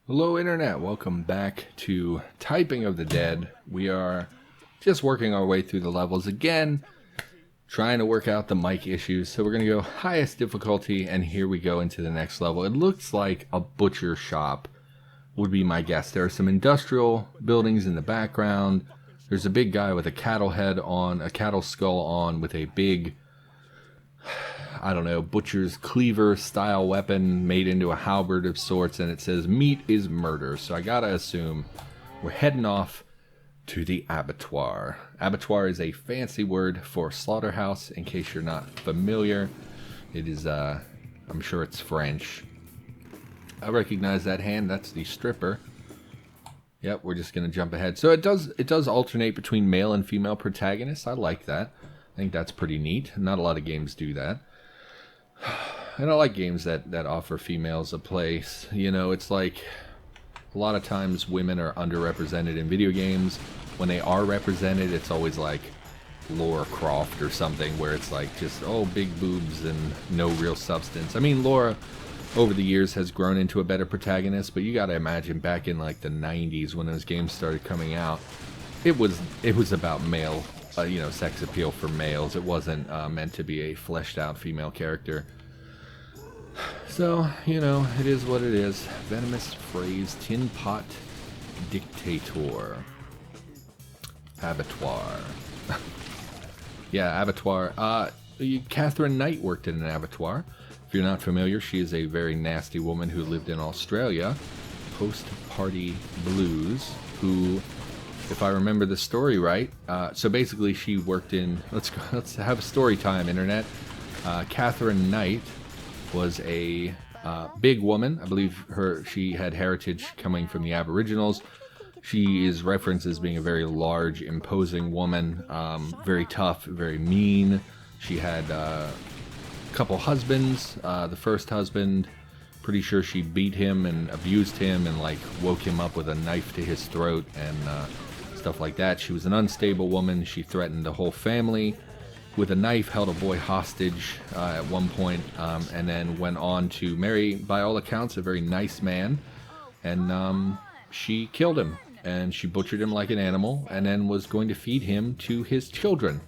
Hello Internet, welcome back to Typing of the Dead. We are just working our way through the levels again, trying to work out the mic issues. So we're going to go highest difficulty, and here we go into the next level. It looks like a butcher shop would be my guess. There are some industrial buildings in the background. There's a big guy with a cattle head on, a cattle skull on, with a big, I don't know, butcher's cleaver style weapon made into a halberd of sorts, and it says meat is murder. So I gotta assume we're heading off to the abattoir. Abattoir is a fancy word for slaughterhouse, in case you're not familiar. It is, I'm sure it's French. I recognize that hand, that's the stripper. Yep, we're just gonna jump ahead. So it does alternate between male and female protagonists. I like that. I think that's pretty neat. Not a lot of games do that. And I like games that offer females a place. You know, it's like a lot of times women are underrepresented in video games. When they are represented, it's always like Lara Croft or something, where it's like just, oh, big boobs and no real substance. I mean, Lara over the years has grown into a better protagonist, but you gotta imagine back in like the 90s when those games started coming out, it was about male sex appeal for males. It wasn't meant to be a fleshed out female character. So, you know, it is what it is. Venomous phrase, tin pot dictator. Abattoir. Yeah, abattoir. Catherine Knight worked in an abattoir. If you're not familiar, she is a very nasty woman who lived in Australia, post-party blues, who, if I remember the story right, so basically she worked in, let's have a story time, Internet. Catherine Knight was a big woman. I believe she had heritage coming from the Aboriginals. She is referenced as being a very large, imposing woman, very tough, very mean. She had a couple husbands. The first husband, pretty sure she beat him and abused him and like woke him up with a knife to his throat and stuff like that. She was an unstable woman. She threatened the whole family with a knife, held a boy hostage at one point, and then went on to marry, by all accounts, a very nice man. And she killed him, and she butchered him like an animal, and then was going to feed him to his children.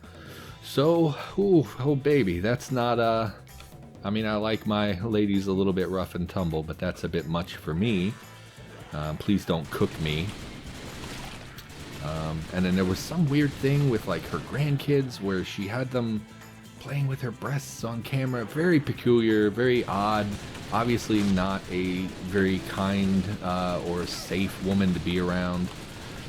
So, oh baby, that's not, I mean, I like my ladies a little bit rough and tumble, but that's a bit much for me. Please don't cook me. And then there was some weird thing with like her grandkids where she had them playing with her breasts on camera. Very peculiar, very odd. Obviously not a very kind or safe woman to be around.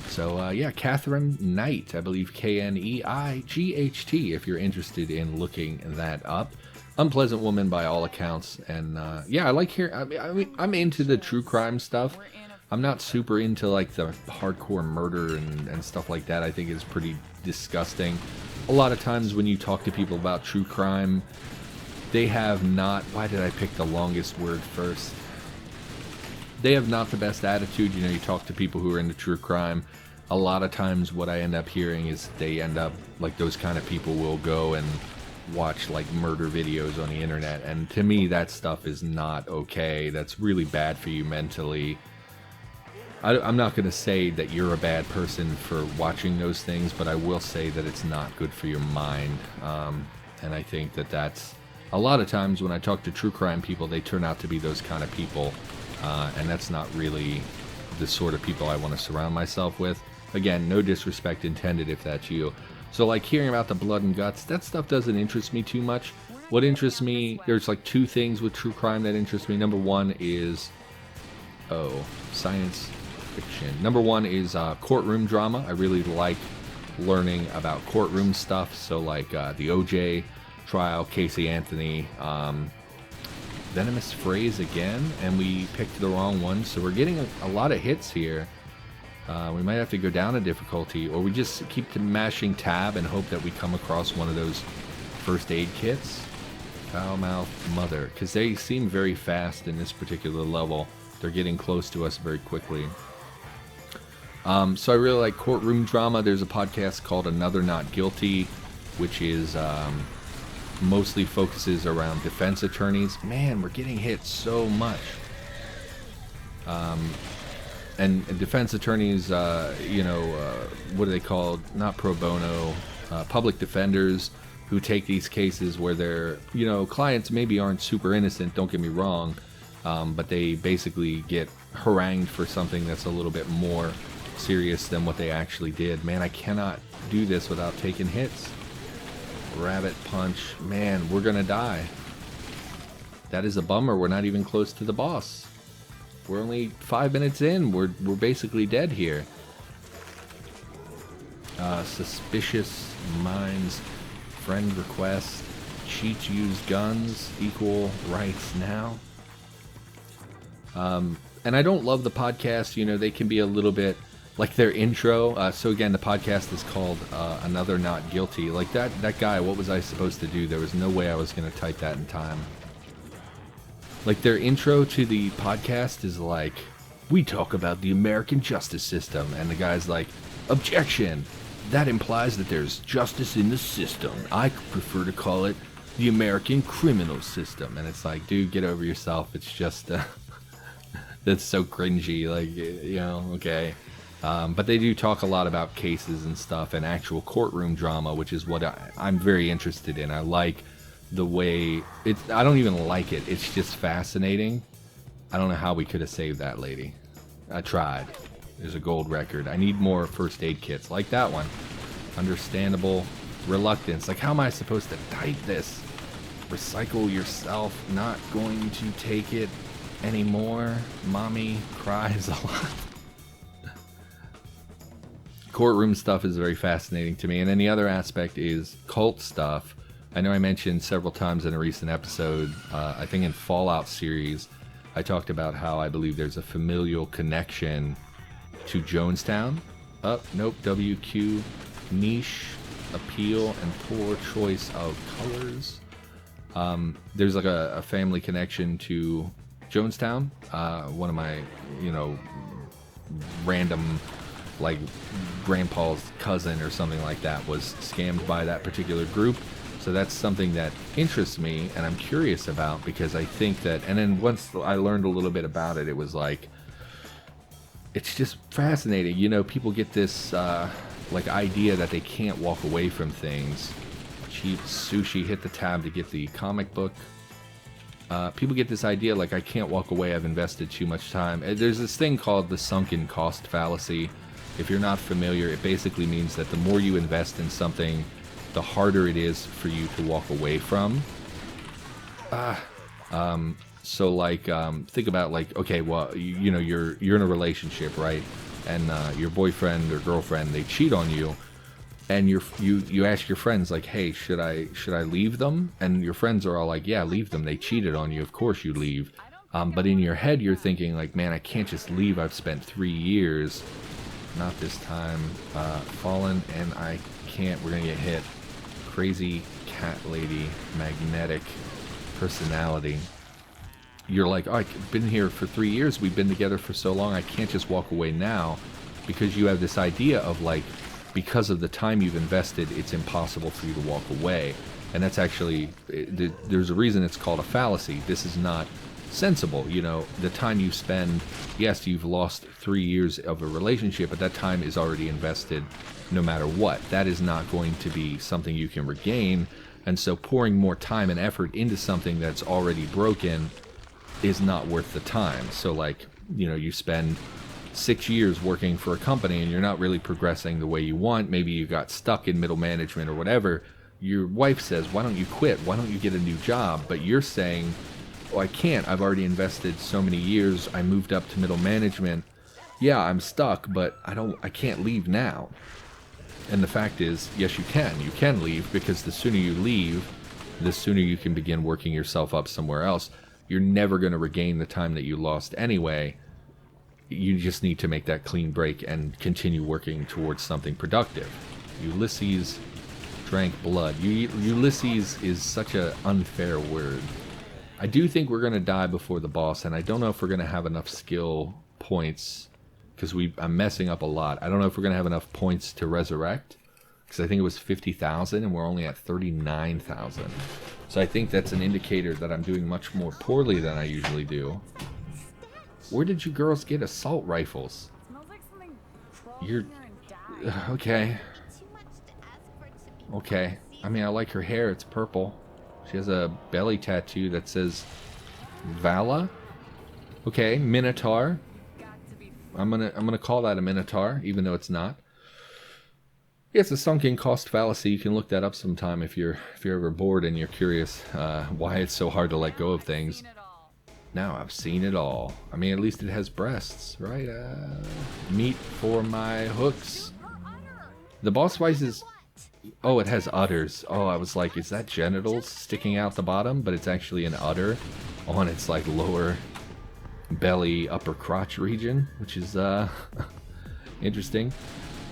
So yeah, Catherine Knight, I believe Knight, if you're interested in looking that up. Unpleasant woman by all accounts. And yeah, I like hearing, I mean, I'm into the true crime stuff. I'm not super into like the hardcore murder and stuff like that. I think it's pretty disgusting. A lot of times when you talk to people about true crime, they have not, why did I pick the longest word first? They have not the best attitude. You know, you talk to people who are into true crime. A lot of times what I end up hearing is they end up, like those kind of people will go and watch like murder videos on the internet. And to me, that stuff is not okay. That's really bad for you mentally. I'm not going to say that you're a bad person for watching those things, but I will say that it's not good for your mind. And I think that that's a lot of times when I talk to true crime people, they turn out to be those kind of people. And that's not really the sort of people I want to surround myself with. Again, no disrespect intended if that's you. So like hearing about the blood and guts, that stuff doesn't interest me too much. What interests me, there's like two things with true crime that interest me. Number one is, science fiction. Number one is courtroom drama. I really like learning about courtroom stuff. So like the OJ trial, Casey Anthony, venomous phrase again, and we picked the wrong one. So we're getting a lot of hits here. We might have to go down a difficulty, or we just keep mashing tab and hope that we come across one of those first aid kits. Foul-mouthed mother, because they seem very fast in this particular level. They're getting close to us very quickly. So I really like courtroom drama. There's a podcast called Another Not Guilty, which is mostly focuses around defense attorneys. Man, we're getting hit so much. and defense attorneys, you know, what are they called? Not pro bono, public defenders who take these cases where their, you know, clients maybe aren't super innocent, don't get me wrong, but they basically get harangued for something that's a little bit more serious than what they actually did. Man, I cannot do this without taking hits. Rabbit punch. Man, we're gonna die. That is a bummer. We're not even close to the boss. We're only 5 minutes in. We're basically dead here. Suspicious minds. Friend request. Cheats use guns. Equal rights now. And I don't love the podcast. You know, they can be a little bit like their intro. So again, the podcast is called Another Not Guilty. Like that guy, what was I supposed to do? There was no way I was going to type that in time. Like their intro to the podcast is like, we talk about the American justice system. And the guy's like, objection. That implies that there's justice in the system. I prefer to call it the American criminal system. And it's like, dude, get over yourself. It's just, that's so cringy. Like, you know, okay. But they do talk a lot about cases and stuff and actual courtroom drama, which is what I'm very interested in. I like the way I don't even like it. It's just fascinating. I don't know how we could have saved that lady. I tried. There's a gold record. I need more first aid kits like that one. Understandable reluctance. Like, how am I supposed to type this? Recycle yourself. Not going to take it anymore. Mommy cries a lot. Courtroom stuff is very fascinating to me. And then the other aspect is cult stuff. I know I mentioned several times in a recent episode, I think in Fallout series, I talked about how I believe there's a familial connection to Jonestown. Nope, WQ, niche, appeal, and poor choice of colors. There's like a family connection to Jonestown. One of my, you know, random, like, grandpa's cousin or something like that was scammed by that particular group. So that's something that interests me and I'm curious about, because I think that, and then once I learned a little bit about it, it was like, it's just fascinating. You know, people get this like idea that they can't walk away from things. Cheap sushi, hit the tab to get the comic book. People get this idea like, I can't walk away, I've invested too much time. There's this thing called the sunken cost fallacy. If you're not familiar, it basically means that the more you invest in something, the harder it is for you to walk away from. So like, think about like, okay, well, you know, you're in a relationship, right? And your boyfriend or girlfriend, they cheat on you, and you ask your friends like, hey, should I leave them? And your friends are all like, yeah, leave them. They cheated on you. Of course you leave. But in your head, you're thinking like, man, I can't just leave. I've spent 3 years. Not this time. Fallen, and I can't. We're gonna get hit. Crazy cat lady, magnetic personality. You're like, oh, I've been here for 3 years. We've been together for so long. I can't just walk away now, because you have this idea of like, because of the time you've invested, it's impossible for you to walk away. And that's actually, there's a reason it's called a fallacy. This is not sensible. You know, the time you spend, yes, you've lost 3 years of a relationship, but that time is already invested no matter what. That is not going to be something you can regain. And so pouring more time and effort into something that's already broken is not worth the time. So like, you know, you spend 6 years working for a company and you're not really progressing the way you want. Maybe you got stuck in middle management or whatever. Your wife says, why don't you quit? Why don't you get a new job? But you're saying, oh, I can't. I've already invested so many years. I moved up to middle management. Yeah, I'm stuck, but I can't leave now. And the fact is, yes, you can. You can leave, because the sooner you leave, the sooner you can begin working yourself up somewhere else. You're never going to regain the time that you lost anyway. You just need to make that clean break and continue working towards something productive. Ulysses drank blood. Ulysses is such an unfair word. I do think we're going to die before the boss, and I don't know if we're going to have enough skill points, because I'm messing up a lot. I don't know if we're going to have enough points to resurrect, because I think it was 50,000 and we're only at 39,000. So I think that's an indicator that I'm doing much more poorly than I usually do. Where did you girls get assault rifles? You're... Okay. Okay. I mean, I like her hair. It's purple. She has a belly tattoo that says Vala. Okay, Minotaur. I'm gonna call that a Minotaur, even though it's not. Yeah, it's a sunken cost fallacy. You can look that up sometime if you're ever bored and you're curious why it's so hard to let go of things. Now I've seen it all. I mean, at least it has breasts, right? Meat for my hooks. The boss fight is... Oh, it has udders. Oh, I was like, is that genitals sticking out the bottom? But it's actually an udder on its like lower belly, upper crotch region, which is interesting.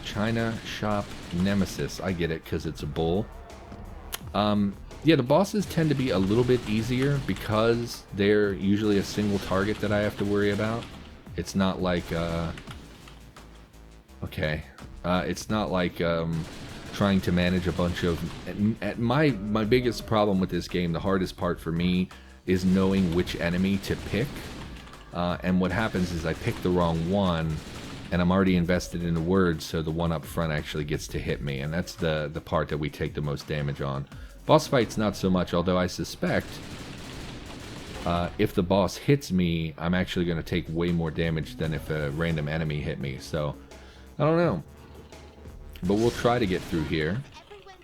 China Shop Nemesis. I get it because it's a bull. Yeah, the bosses tend to be a little bit easier because they're usually a single target that I have to worry about. It's not like it's not like trying to manage a bunch of... My biggest problem with this game, the hardest part for me, is knowing which enemy to pick. And what happens is I pick the wrong one, and I'm already invested in the word, so the one up front actually gets to hit me, and that's the part that we take the most damage on. Boss fights not so much, although I suspect if the boss hits me, I'm actually going to take way more damage than if a random enemy hit me, so I don't know. But we'll try to get through here.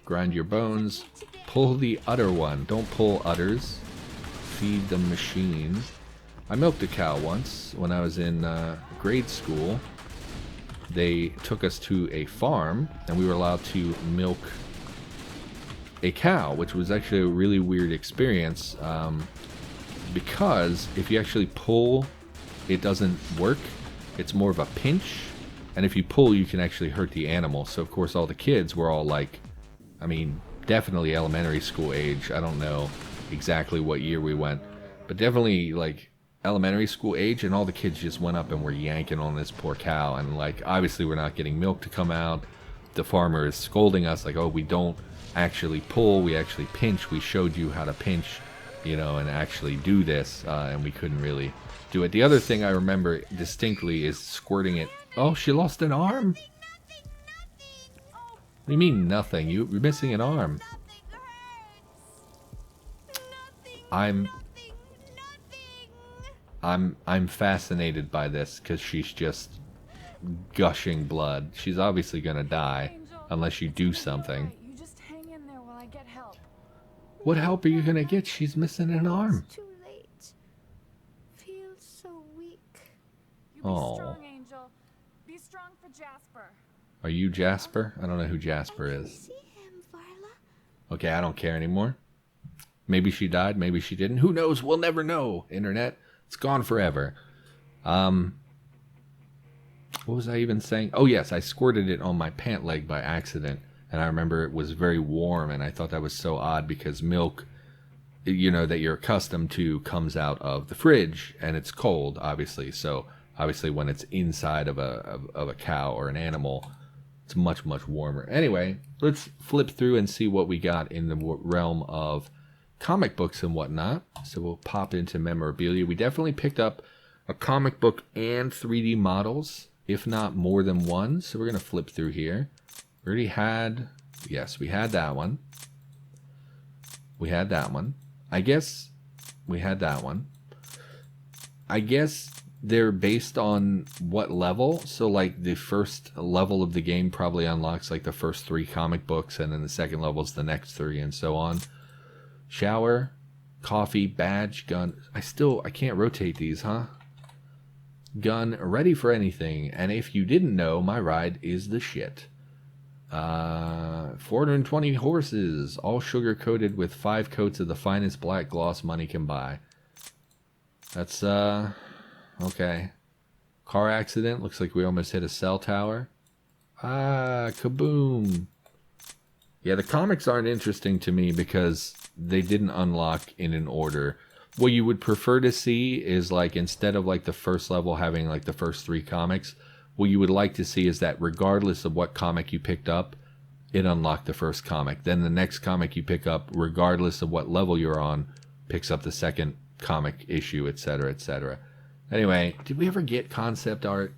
Grind your bones. Pull the udder one. Don't pull udders. Feed the machine. I milked a cow once when I was in grade school. They took us to a farm and we were allowed to milk a cow, which was actually a really weird experience because if you actually pull, it doesn't work. It's more of a pinch, and if you pull, you can actually hurt the animal. So of course all the kids were all like, I mean, definitely elementary school age. I don't know exactly what year we went, but definitely like elementary school age, and all the kids just went up and were yanking on this poor cow, and like obviously we're not getting milk to come out. The farmer is scolding us like, oh, we don't actually pull, we actually pinch. We showed you how to pinch, you know, and actually do this, and we couldn't really do it. The other thing I remember distinctly is squirting it. Oh, she lost an arm? What do you mean nothing? You're missing an arm. I'm fascinated by this because she's just gushing blood. She's obviously gonna die unless you do something. You just hang in there while I get help. What help are you gonna get? She's missing an arm. It's too late. Feels so weak. You be strong, Angel. Be strong for Jasper. Are you Jasper? I don't know who Jasper I is. see him, Vala. Okay, I don't care anymore. Maybe she died, maybe she didn't. Who knows? We'll never know, Internet. It's gone forever. What was I even saying? Oh yes, I squirted it on my pant leg by accident, and I remember it was very warm, and I thought that was so odd because milk, you know, that you're accustomed to comes out of the fridge, and it's cold, obviously. So obviously when it's inside of a cow or an animal, it's much, much warmer. Anyway, let's flip through and see what we got in the realm of comic books and whatnot. So we'll pop into memorabilia. We definitely picked up a comic book and 3D models, if not more than one. So we're going to flip through here. We already had, yes, we had that one. We had that one. I guess we had that one. I guess they're based on what level. So like the first level of the game probably unlocks like the first 3 comic books, and then the second level is the next 3, and so on. Shower, coffee, badge, gun. I can't rotate these, huh? Gun, ready for anything. And if you didn't know, my ride is the shit. 420 horses, all sugar coated with 5 coats of the finest black gloss money can buy. That's okay. Car accident. Looks like we almost hit a cell tower. Kaboom. Yeah, the comics aren't interesting to me because they didn't unlock in an order. What you would prefer to see is, like, instead of like the first level having like the first 3 comics, what you would like to see is that regardless of what comic you picked up, it unlocked the first comic. Then the next comic you pick up, regardless of what level you're on, picks up the second comic issue, etc., etc. Anyway, did we ever get concept art?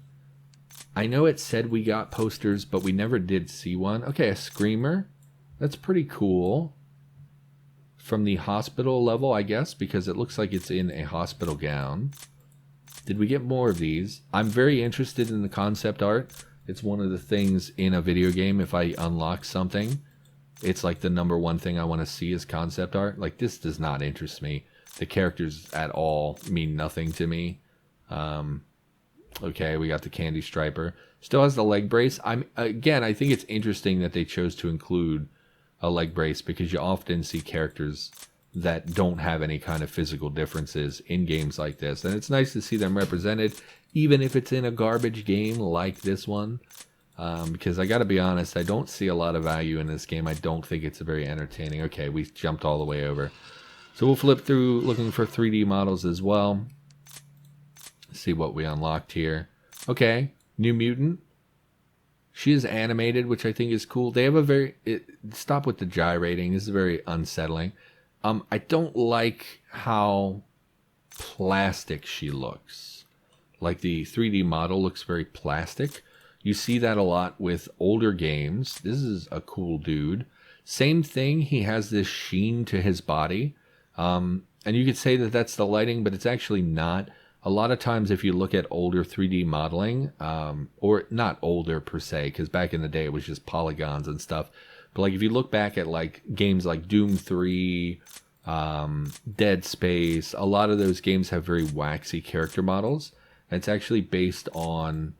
I know it said we got posters, but we never did see one. Okay, a screamer. That's pretty cool. From the hospital level, I guess, because it looks like it's in a hospital gown. Did we get more of these? I'm very interested in the concept art. It's one of the things in a video game, if I unlock something, it's like the number one thing I want to see is concept art. Like, this does not interest me. The characters at all mean nothing to me. Okay, we got the candy striper. Still has the leg brace. I think it's interesting that they chose to include a leg brace, because you often see characters that don't have any kind of physical differences in games like this. And it's nice to see them represented, even if it's in a garbage game like this one. Because I gotta be honest, I don't see a lot of value in this game. I don't think it's very entertaining. Okay, we jumped all the way over. So we'll flip through looking for 3D models as well. See what we unlocked here. Okay, New Mutant. She is animated, which I think is cool. They have a very... stop with the gyrating. This is very unsettling. I don't like how plastic she looks. Like, the 3D model looks very plastic. You see that a lot with older games. This is a cool dude. Same thing, he has this sheen to his body. And you could say that that's the lighting, but it's actually not. A lot of times if you look at older 3D modeling, or not older per se, because back in the day it was just polygons and stuff. But like if you look back at like games like Doom 3, Dead Space, a lot of those games have very waxy character models. And it's actually based on,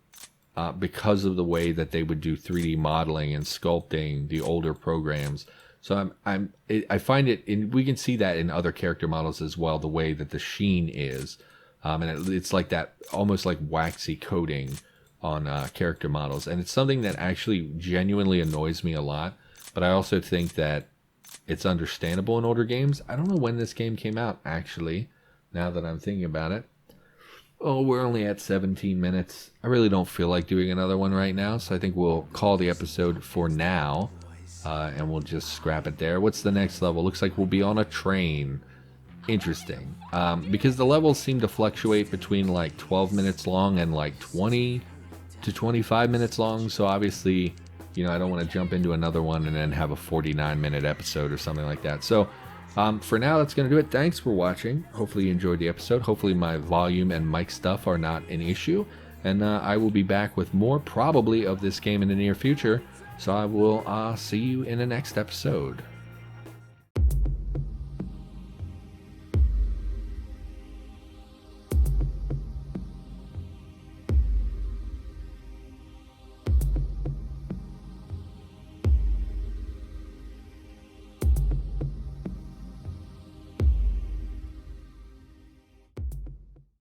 because of the way that they would do 3D modeling and sculpting the older programs. So I find it, we can see that in other character models as well, the way that the sheen is. And it's like that, almost like waxy coating on character models. And it's something that actually genuinely annoys me a lot. But I also think that it's understandable in older games. I don't know when this game came out, actually, now that I'm thinking about it. Oh, we're only at 17 minutes. I really don't feel like doing another one right now. So I think we'll call the episode for now. And we'll just scrap it there. What's the next level? Looks like we'll be on a train. Interesting, because the levels seem to fluctuate between like 12 minutes long and like 20 to 25 minutes long. So obviously, you know, I don't want to jump into another one and then have a 49-minute episode or something like that. So for now, that's going to do it. Thanks for watching. Hopefully you enjoyed the episode. Hopefully my volume and mic stuff are not an issue. And I will be back with more probably of this game in the near future. So I will see you in the next episode.